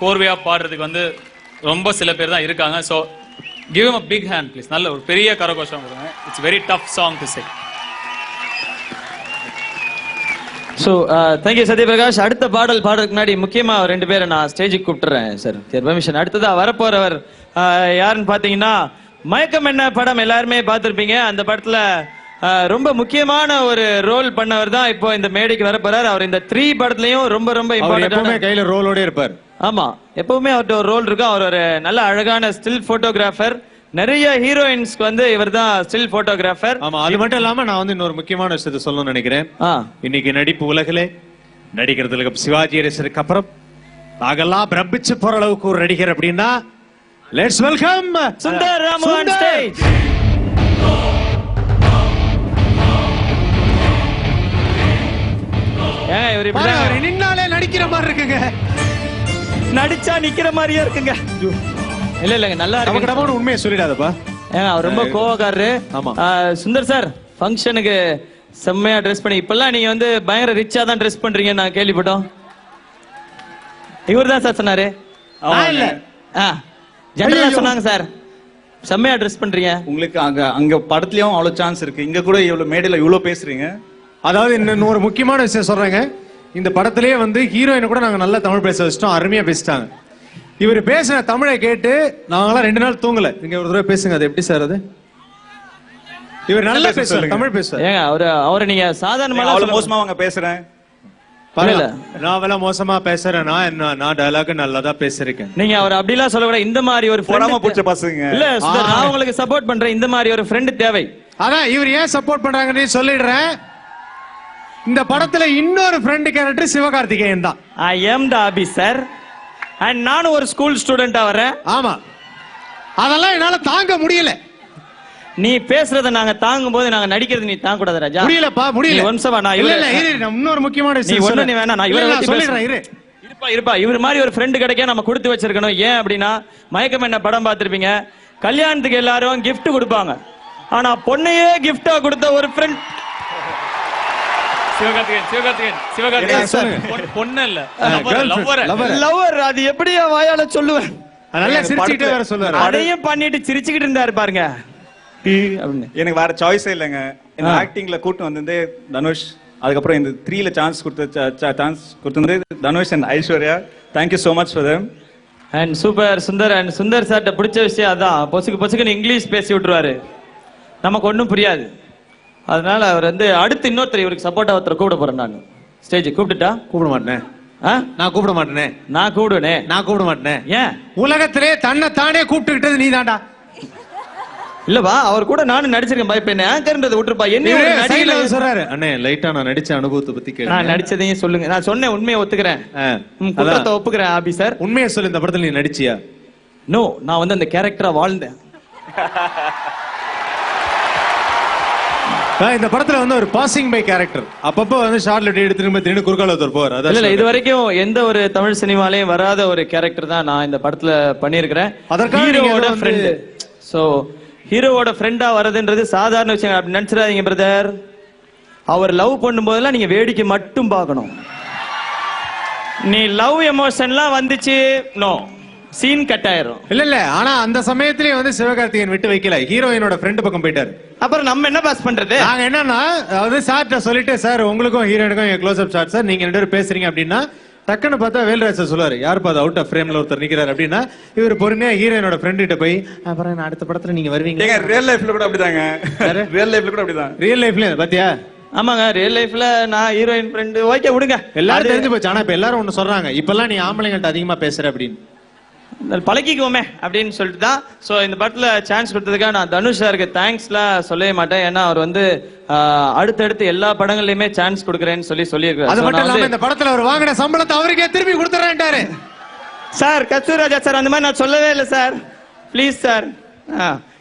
கோர்வையா பாடுறதுக்கு வந்து ரொம்ப சில பேர் தான் இருக்காங்க. So give him a big hand please. நல்ல ஒரு பெரிய கரகோஷம் கொடுங்க. It's very tough song to Singh. So thank you Sathyaprakash. அடுத்த பாடல் பாடுறதுக்கு முன்னாடி முக்கியமா ரெண்டு பேரை நான் ஸ்டேஜுக்கு கூப்பிட்டுறேன் சார். பெர்மிஷன். அடுத்ததா வரப்போறவர் யாருன்னு பாத்தீங்கன்னா மயக்கம் என்ன படம் எல்லாருமே பார்த்திருப்பீங்க. அந்த படத்துல ரொம்ப முக்கியமான ஒரு ரோல் பண்ணவர் தான் இப்போ இந்த மேடைக்கு வர போறார். அவர் இந்த 3 படத்துலயும் ரொம்ப ரொம்ப இம்பார்ட்டன்ட். கையில ரோலோட இருப்பார். ஆமா, எப்பவுமே அவர்கிட்ட ஒரு ரோல் இருக்கும். அவர் ஒரு நல்ல அழகான ஸ்டில் போட்டோகிராஃபர். நிறைய ஹீரோயின்ஸ்க்கு வந்து இவர் தான் ஸ்டில் போட்டோகிராஃபர். ஆமா, அது மட்டும் இல்லாம நான் வந்து இன்னொரு முக்கியமான விஷயத்தை சொல்லணும்னு நினைக்கிறேன். இன்னைக்கு நடிப்பு உலகிலே நடிக்கிறதுக்கு சிவாஜி அரசருக்கு அப்புறம் நாங்கெல்லாம் பிரமிச்சு போற அளவுக்கு ஒரு நடிகர் அப்படின்னா let's welcome Sundar Ramu on stage. நின்னாலே நடிக்கிற மாதிரி இருக்குங்க. நடிச்சா நிக்கிற மாதிரியே இருக்குங்க. இல்ல இல்லங்க, நல்லா இருக்கு. உண்மையை சொல்லிடாதப்பா. அவர் ரொம்ப கோவக்காரரு. சுந்தர் சார் ஃபங்க்ஷனுக்கு செம்மையா ட்ரெஸ் பண்ணி இப்பெல்லாம் நீங்க வந்து பயங்கர ரிச்சா தான் ட்ரெஸ் பண்றீங்க நான் கேள்விப்பட்டோம். இவர் தான் சார் சொன்னாரு. ஜெனரலா சொன்னாங்க சார் செம்மையா ட்ரெஸ் பண்றீங்க. உங்களுக்கு அங்க படத்துலயும் அவ்வளவு சான்ஸ் இருக்கு, இங்க கூட இவ்வளவு மேடையில இவ்வளவு பேசுறீங்க. அதாவது இன்னொரு முக்கியமான விஷயம் சொல்றேங்க. இந்த படத்திலேயே வந்து ஹீரோயினை கூட நாங்க நல்லா தமிழ் பேச வச்சிட்டோம். அருமையா பேசிட்டாங்க. இவர் பேசுற தமிழை கேட்டு நாங்களாம் 2 நாள் தூங்கல. நீங்க ஒரு தடவை பேசுங்க. அது எப்படி சார்? அது இவர் நல்லா பேசுவார், தமிழ் பேசுவார். ஏங்க அவரை நீங்க சாதாரணமா அவ்வளவு மோசமா அவங்க பேசுறேன். நான் மோசமா பேசுறேன். நான் டயலாக் நல்லா தான் பேசிருக்கேன். நீங்க அவர் அப்படிலாம் சொல்லக்கூடாது. இந்த மாதிரி ஒரு போடாம பிடிச்ச பசங்க இல்ல சுந்தர், நான் உங்களுக்கு சப்போர்ட் பண்றேன். இந்த மாதிரி ஒரு ஃப்ரெண்ட் தேவை. அதான் இவர் ஏன் சப்போர்ட் பண்றாங்கன்னு சொல்லிடுறேன். இந்த படத்துல இன்னொரு ஃப்ரெண்ட் கேரக்டர் சிவகார்த்திகேயன் தான். I am the officer and நானும் ஒரு ஸ்கூல் ஸ்டூடெண்டா வரேன். ஆமா, அதெல்லாம் என்னால தாங்க முடியல. நீ பேசுறத நாங்க தாங்கும் போது நாங்க நடிக்கிறது நீ தாங்க கூடாது ராஜா. முடியலப்பா, முடியல. வம்சமா நான் இல்ல இரு, இன்னொரு முக்கியமான விஷயம். நீ வேணா நான் இவரை சொல்லிடுறேன். இரு இருப்பா இவர் மாதிரி ஒரு ஃப்ரெண்ட் கிடைக்க நம்ம கொடுத்து வச்சிருக்கணும். ஏன் அப்படின்னா மயக்கம் என்ன படம் பார்த்திருப்பீங்க. கல்யாணத்துக்கு எல்லாரும் gift கொடுப்பாங்க. ஆனா பொண்ணையே gift-ஆ கொடுத்த ஒரு ஃப்ரெண்ட் சிவகார்த்திகேயன் பொண்ணு இல்ல, லவ்வர். அது எப்படியா வாயால சொல்லுவேன்? நல்லா சிரிச்சிட்டே வேற சொல்லுவாரு. அதையும் பண்ணிட்டு சிரிச்சுக்கிட்டு இருந்தாரு பாருங்க. எனக்கு வேற சாய்ஸே இல்லைங்க. இந்த ஆக்டிங்ல கூட்டு வந்தது தனுஷ். அதுக்கப்புறம் இந்த 3ல சான்ஸ் கொடுத்தது Dhanush and Aishwarya. Thank you so much for them. And super Sundar. And Sundar சார்ட்ட பிடிச்ச விஷயம் அதான், பொசுக்குன்னு இங்கிலீஷ் பேசி விட்டுருவாரு. நமக்கு ஒன்றும் புரியாது. அதனால அவர் வந்து அடுத்து இன்னொருத்தர் இவருக்கு சப்போர்ட்டா ஒருத்தர் கூப்பிட போறேன். நான் ஸ்டேஜ் கூப்பிட்டுட்டா கூப்பிட மாட்டேன். நான் கூப்பிட மாட்டேனே. நான் கூப்பிடுவேனே. நான் கூப்பிட மாட்டேனே. ஏன்? உலகத்திலே தன்னை தானே கூப்பிட்டுக்கிட்டது நீ தான்டா. இல்லவா, அவர் கூட நானும் நடிச்சிருக்கேன். பயப்பேன் ஆங்கர்ன்றதை விட்டுருப்பா. என்ன சொல்றாரு அண்ணே, லைட்டா நான் நடிச்ச அனுபவத்தை பத்தி கேளு. நான் நடிச்சதையும் சொல்லுங்க. நான் சொன்னேன் உண்மையை ஒத்துக்கிறேன். குற்றத்தை ஒப்புக்கிறேன் ஆபீசர். உண்மையை சொல்லு, இந்த படத்துல நீ நடிச்சியா? நோ, நான் வந்து அந்த கேரக்டரா வாழ்ந்தேன். இந்த படத்துல வந்து ஒரு பாசிங் பை கேரக்டர். அப்பப்போ வந்து ஷார்ட்ல எடுத்துட்டு குறுக்கால போவார். இல்ல, இது வரைக்கும் எந்த ஒரு தமிழ் சினிமாலயும் வராத ஒரு கேரக்டர் தான் நான் இந்த படத்துல பண்ணியிருக்கிறேன். ஹீரோவோட ஃப்ரெண்ட். சோ ஹீரோவோட ஃப்ரெண்டா வரதுன்றது சாதாரண விஷயம் அப்படி நினைச்சிடாதீங்க பிரதர். அவர் லவ் பண்ணும் போதெல்லாம் நீங்க வேடிக்கை மட்டும் பார்க்கணும். நீ லவ் எமோஷன்லாம் வந்துச்சு, நோ, சீன் கட் ஆயிரும். இல்ல ஆனா அந்த சமயத்திலே வந்து சிவகார்த்திகேயன் விட்டு வைக்கல. ஹீரோயினோட ஃப்ரெண்ட் பக்கம் போயிட்டாரு. அப்புறம் நம்ம என்ன பாஸ் பண்றது? நாங்க என்னன்னா, அதாவது சார்ட்ட சொல்லிட்டு, சார் உங்களுக்கும் ஹீரோயினுக்கும் க்ளோஸ் அப் ஷாட் சார், நீங்க 2 பேரும் பேசுறீங்க அப்படின்னா டக்குன்னு பார்த்தா வேல்ராஜ் சார் சொல்லுவாரு, யாருப்பா அது அவுட் ஆஃப் ஃப்ரேம்ல ஒருத்தர் நிக்கிறாரு அப்படின்னா இவர் பொறுமையா ஹீரோயினோட ஃப்ரெண்ட் கிட்ட போய் அப்புறம் அடுத்த படத்துல நீங்க வருவீங்க. ரியல் லைஃப்ல கூட அப்படிதாங்க. ரியல் லைஃப்ல கூட அப்படிதான். ரியல் லைஃப்ல பாத்தியா? ஆமாங்க, ரியல் லைஃப்ல நான் ஹீரோயின் ஃப்ரெண்ட். ஓகே விடுங்க, எல்லாரும் தெரிஞ்சு போச்சு. ஆனா இப்ப எல்லாரும் ஒண்ணு சொல்றாங்க, இப்பெல்லாம் நீ ஆம்பளைங்கள்ட்ட அதிகமா பேசுற அப்படின்னு. பழகிக்குவோமே அப்படின்னு சொல்லிட்டு தான். ஸோ இந்த படத்துல சான்ஸ் கொடுத்ததுக்காக நான் தனுஷ் சாருக்கு தேங்க்ஸ்லாம் சொல்லவே மாட்டேன். ஏன்னா அவர் வந்து அடுத்தடுத்து எல்லா படங்கள்லயுமே சான்ஸ் கொடுக்குறேன்னு சொல்லியிருக்காரு. அது மட்டும் இல்லாம இந்த படத்துல அவர் வாங்கின சம்பளத்தை அவருக்கே திருப்பி கொடுத்துறாரு. சார் கஸ்தூராஜா சார், அந்த மாதிரி நான் சொல்லவே இல்லை சார். ப்ளீஸ் சார்,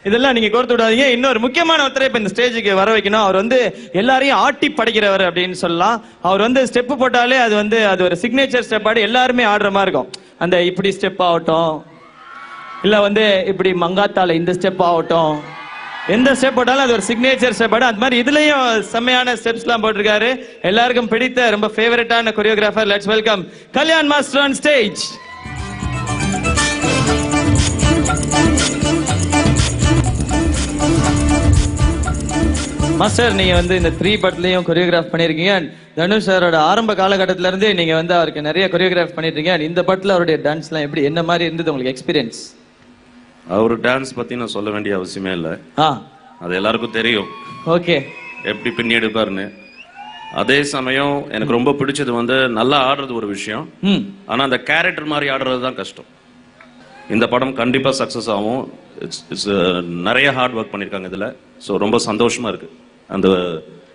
இதெல்லாம் நீங்க கோர்த்து விடாதீங்க. இன்னொரு முக்கியமான ஒருத்தரை இப்ப இந்த ஸ்டேஜுக்கு வர வைக்கணும். அவர் வந்து எல்லாரையும் ஆட்டி படைக்கிறவர் அப்படின்னு சொல்லலாம். அவர் வந்து ஸ்டெப் போட்டாலே அது ஒரு சிக்னேச்சர் ஸ்டெப் ஆடி எல்லாருமே ஆடுற மாதிரி இருக்கும். அந்த இப்படி ஸ்டெப் ஆகட்டும், இல்ல வந்து இப்படி மங்காத்தால இந்த ஸ்டெப் ஆகட்டும், எந்த ஸ்டெப் போட்டாலும் அது ஒரு சிக்னேச்சர் ஸ்டெப் ஆடும். அது மாதிரி இதுலயும் செம்மையான ஸ்டெப்ஸ் எல்லாம் போட்டிருக்காரு. எல்லாருக்கும் பிடித்த ரொம்ப ஃபேவரட்டான choreographer. Let's welcome Kalyan master on stage. Master நீங்க வந்து இந்த 3 படத்துலயும் கொரியோகிராஃப் பண்ணிருக்கீங்க. தனுஷ் சாரோட ஆரம்ப காலகட்டத்தில இருந்தே நீங்க வந்து அவருக்கு நிறைய கொரியோகிராஃப் பண்ணிருக்கீங்க. இந்த படத்துல அவருடைய டான்ஸ்லாம் எப்படி என்ன மாதிரி இருந்தது உங்களுக்கு எக்ஸ்பீரியன்ஸ்? அவர் டான்ஸ் பத்தி நான் சொல்ல வேண்டிய அவசியமே இல்லை, அது எல்லாருக்கும் தெரியும் ஓகே எப்படி பின்னி எடுப்பாருன்னு. அதே சமயம் எனக்கு ரொம்ப பிடிச்சது வந்து நல்லா ஆடுறது ஒரு விஷயம், ஆனா அந்த கேரக்டர் மாதிரி ஆடுறது தான் கஷ்டம். இந்த படம் கண்டிப்பா சக்சஸ் ஆகும். இட்ஸ் நிறைய ஹார்ட் ஒர்க் பண்ணிருக்காங்க இதுல. ஸோ ரொம்ப சந்தோஷமா இருக்கு.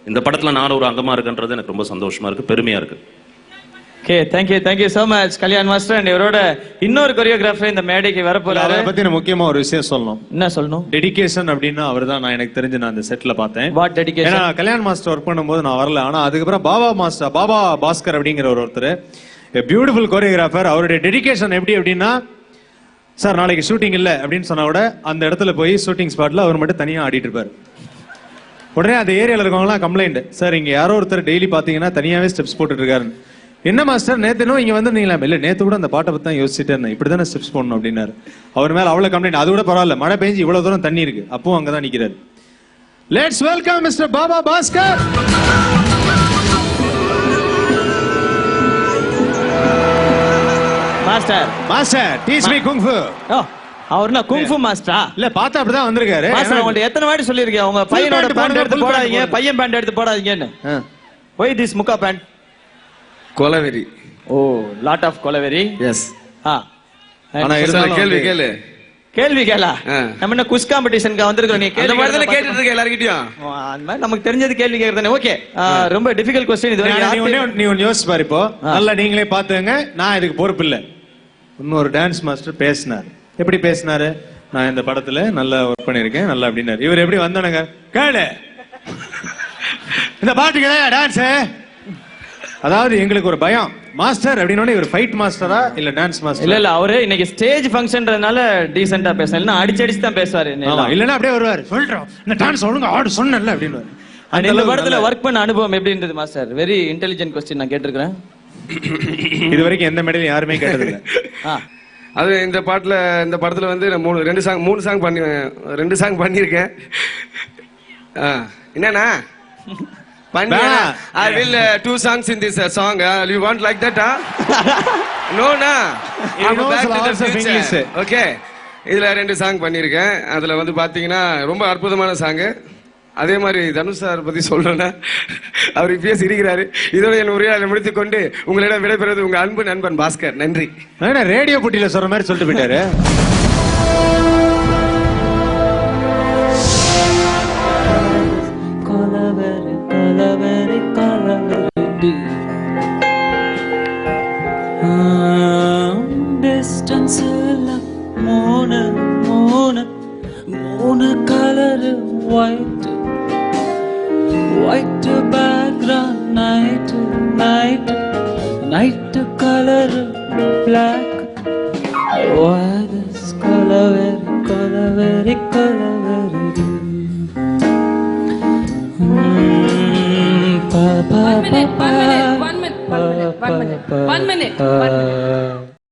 இந்த படத்துல நான் ஒரு அங்கமா இருக்குன்றது எனக்கு ரொம்ப சந்தோஷமா இருக்கு, பெருமையா இருக்கு. Okay thank you so much Kalyan master. And இவரோட இன்னொரு கொரியோகிராஃபர் இந்த மேடைக்கு வர போறாரு. அதை பத்தி நான் முக்கியமா ஒரு விஷயம் சொல்லணும். என்ன சொல்லணும்? டெடிகேஷன் அப்படின்னா அவர்தான். நான் எனக்கு தெரிஞ்சு நான் அந்த செட்ல பார்த்தேன். What dedication? ஏன்னா கல்யாண் மாஸ்டர் ஒர்க் பண்ணும்போது நான் வரல, ஆனா அதுக்கப்புறம் பாபா பாஸ்கர் அப்படிங்கிற ஒருத்தர் பியூட்டிஃபுல் கொரியோகிராஃபர். அவருடைய டெடிகேஷன் எப்படி அப்படின்னா, சார் நாளைக்கு ஷூட்டிங் இல்ல அப்படின்னு சொன்னா கூட அந்த இடத்துல போய் ஷூட்டிங் ஸ்பாட்ல அவர் மட்டும் தனியா ஆடிட்டு இருப்பாரு. உடனே அந்த ஏரியால இருக்கவங்கலாம் கம்ப்ளைண்ட், சார் இங்க யாரோ ஒருத்தர் டெய்லி பாத்தீங்கன்னா தனியாவே ஸ்டெப்ஸ் போட்டுட்டு இருக்காரு. என்ன மாஸ்டர் நேத்து இங்க வந்து நீங்களா? இல்ல நேத்து கூட அந்த பாட்டை பத்தி தான் யோசிச்சுட்டே இருந்தேன், இப்படிதானே ஸ்டெப்ஸ் போடணும் அப்படின்னாரு. அவர் மேல அவ்வளவு கம்ப்ளைண்ட். அது கூட பரவாயில்ல, மழை பெஞ்சு இவ்வளவு தூரம் தண்ணி இருக்கு, அப்பவும் அங்கதான் நிக்கிறாரு. Let's welcome mister Baba Bhaskar. Master teach me Kung ஃபு. அவர்னா குங்ஃபு மாஸ்டரா? இல்ல பார்த்தா அப்படிதான் வந்திருக்காரு. மாஸ்டர் உங்கள்ட்ட எத்தனை வாட்டி சொல்லிருக்கேன் உங்க பையனோட பேண்ட் எடுத்து போடாதீங்க, பையன் பேண்ட் எடுத்து போடாதீங்கன்னு. போய் திஸ் முக்கா பேண்ட் கொலவெறி. ஓ லாட் ஆஃப் கொலவெரி. எஸ். ஆனா கேள்வி கேளா? நம்ம என்ன குஸ் காம்படிஷனுக்கு வந்திருக்கோம். நீ கேள்வி மாதிரி கேட்டுட்டு இருக்க எல்லார்கிட்டயும். அந்த மாதிரி நமக்கு தெரிஞ்சது கேள்வி கேக்குறதானே. ஓகே ரொம்ப டிஃபிகல்ட் क्वेश्चन இது வரைக்கும். நீ ஒன்னு யோசிச்சு பாரு. இப்போ நல்லா நீங்களே பாத்துங்க, நான் இதுக்கு பொறுப்பு இல்ல. இன்னொரு டான்ஸ் மாஸ்டர் பேசினார். எப்படி பேசினாரு? நான் இந்த படத்துல நல்லா ஒர்க் பண்ணிருக்கேன் நல்லா அப்படின்னாரு. இவர் எப்படி வந்தானுங்க கேளு இந்த பாட்டுக்கு டான்ஸ். அதாவது எங்களுக்கு ஒரு பயம், மாஸ்டர் அப்படின்னா இவர் ஃபைட் மாஸ்டரா இல்ல டான்ஸ் மாஸ்டர்? இல்ல அவரு இன்னைக்கு ஸ்டேஜ் ஃபங்க்ஷன்றதுனால டீசென்ட்டா பேசணும், இல்லனா அடிச்சு தான் பேசுவாரு. இல்லனா அப்படியே வருவாரு, சொல்றோம் இந்த டான்ஸ் ஒழுங்கா ஆடு சொன்னேன்ல அப்படினு. அந்த படத்துல ஒர்க் பண்ண அனுபவம் எப்படி இருந்தது மாஸ்டர்? வெரி இன்டெலிஜென்ட் क्वेश्चन நான் கேட்டிருக்கேன். இது வரைக்கும் எந்த மேடையில யாருமே கேட்டது இல்ல. அது இந்த படத்துல வந்து நான் 2 சாங் பண்ணிருக்கேன். என்னன்னா I will 2 songs in this song. You want like that? No na. I'm back to the future. Okay. இதுல 2 சாங் பண்ணிருக்கேன். அதுல வந்து பாத்தீங்கன்னா ரொம்ப அற்புதமான சாங். அதே மாதிரி தனுஷ் சார் பத்தி சொல்லணும்னா அவர் இப்பயே சிரிக்கிறாரு. இதோட என் உரையாடலை முடித்துக் கொண்டு உங்களிடம் விடைபெறுவது உங்க அன்பு நண்பன் பாஸ்கர். நன்றி. ரேடியோ போட்டியில சொல்ற மாதிரி சொல்லிட்டு போயிட்டாரு. White background, night color black. Why this color very One minute.